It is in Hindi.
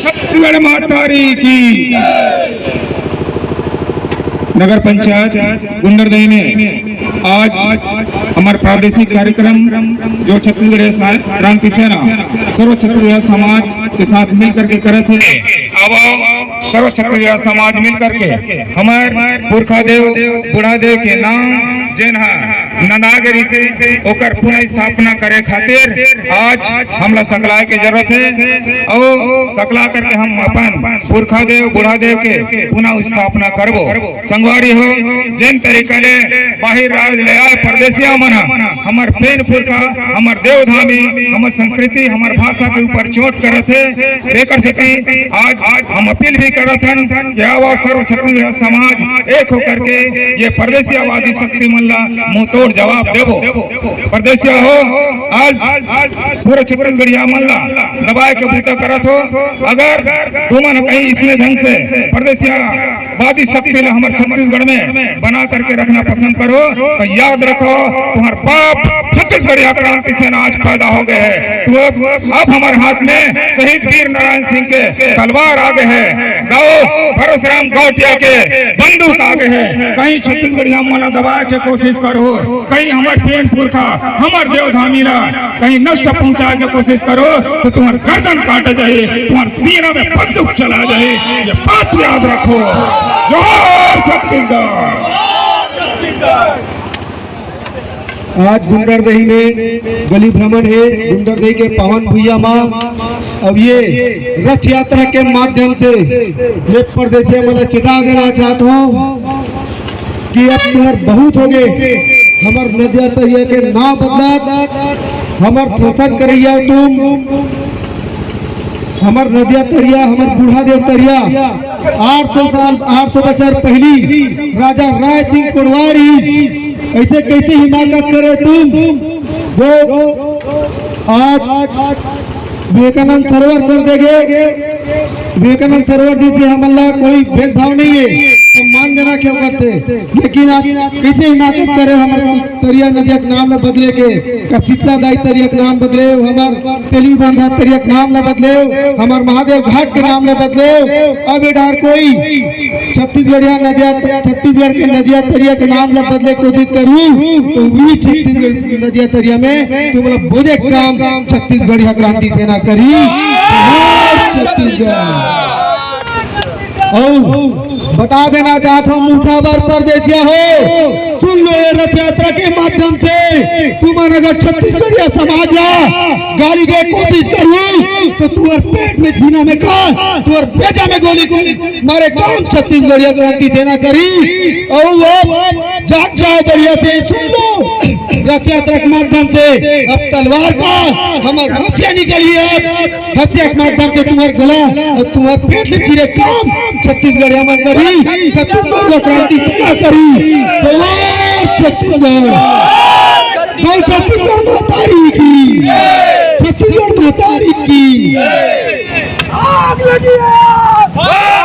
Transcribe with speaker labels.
Speaker 1: छत्तीसगढ़ मातारी की। नगर पंचायत गुंडरदेही ने आज हमारे प्रादेशिक कार्यक्रम जो छत्तीसगढ़ क्रांति सेना सर्व छत्तीसगढ़ समाज के साथ मिलकर के करे थे। अब सर्व छत्तीसगढ़ समाज मिलकर के हमारे पुरखा देव बुढ़ा देव के नाम जेना नंदागिरी से ओकर पुनः स्थापना करे खातिर आज हमला सकला के जरूरत है और सकला करके हम अपन पुरखा देव बुढ़ा देव के पुनः स्थापना करबो। संगवारी हो जिन तरीका ले बाहर राज ले आए परदेसिया मना हमार पेन पुरखा हमार देवधामी हमार संस्कृति हमार भाषा के ऊपर चोट करत है। लेकर सके आज हम अपील भी करत हन कि आवा सर्व छत्तीसगढ़ समाज एक होकर के ये परदेसियावादी शक्ति मल्ला मुंह तोड़ जवाब देवो। परदेसिया हो आज पूरे छत्तीसगढ़िया मल्ला दबाए के बूता करत हो। अगर तुमन कहीं इतने ढंग से परदेसियावादी शक्ति ने हमारे छत्तीसगढ़ में बना करके रखना पसंद करो तो याद रखो तुम्हार बाप छत्तीसगढ़िया क्रांति सेना आज पैदा हो गए है। तो अब हमारे हाथ में शहीद वीर नारायण सिंह के तलवार आ गए है, परशुराम गौटिया के बंदूक आ गए है। कहीं छत्तीसगढ़िया माला दबाए के कोशिश करो, कहीं हमारे पेन पुरखा हमारे देवधामी ला कहीं नष्ट पहुंचाए के कोशिश करो तो तुम्हारे गर्दन काट जाए, तुम्हारे सीना में बंदूक चला जाए। ये बात याद रखो। जोहार छत्तीसगढ़।
Speaker 2: आज गुंडरदेही में गली भ्रमण है गुंडरदेही के पावन भुइया माँ। अब ये रथ यात्रा के माध्यम से ये परदेसी मैं चेता देना चाहता हूँ कि अब तुम्हार बहुत हो गए। हमार नदिया तरिया के नाम बदला, हमार शोषण करिया तुम, हमार नदिया तरिया हमार बूढ़ा देव तरिया 800 बछर पहली राजा राय सिंह कोटवारी ऐसे कैसे हिमाकत करे तुम जो आज विवेकानंद सरोवर कर देंगे। विवेकानंद सरोवर जिसे हमला कोई भेदभाव नहीं है, सम्मान देना क्यों करते, लेकिन आप कैसे हिमाकत करे। हमारे तरिया नदिया के नाम न बदले के शीतला दाई तरिया के नाम बदले, हमार तेली बांधा तरिया के नाम न बदले, हमार महादेव घाट के नाम न बदले। अब इधर कोई छत्तीसगढ़ के नदिया तरिया के नाम न बदले कोशिश करूँ तो वही छत्तीसगढ़ नदिया तरिया में तुम लोग बोझे काम छत्तीसगढ़िया क्रांति सेना करी। छत्तीसगढ़ और बता देना चाहता हूँ मुठावर परदेसिया हो, सुन लो ये रथ यात्रा के माध्यम से तुम्हारा अगर छत्तीसगढ़िया समाज गाली दे कोशिश करूँ तो तुम्हारे पेट में सीना में का तुम्हारे बेजा में गोली मारे काम छत्तीसगढ़िया क्रांति सेना करी। और वो जाग जाओ बढ़िया से सुन लो रथ यात्रा के माध्यम से अब तलवार का हमारे हसिया निकली है, हसिया के माध्यम से तुम्हारे गला और तुम्हारे पेट में चिरे काम छत्तीसगढ़िया में करी, छत्तीसगढ़ क्रांति सेना करी। छत्तीसगढ़ मातारी की, छत्तीसगढ़ मातारी की आग लगी है।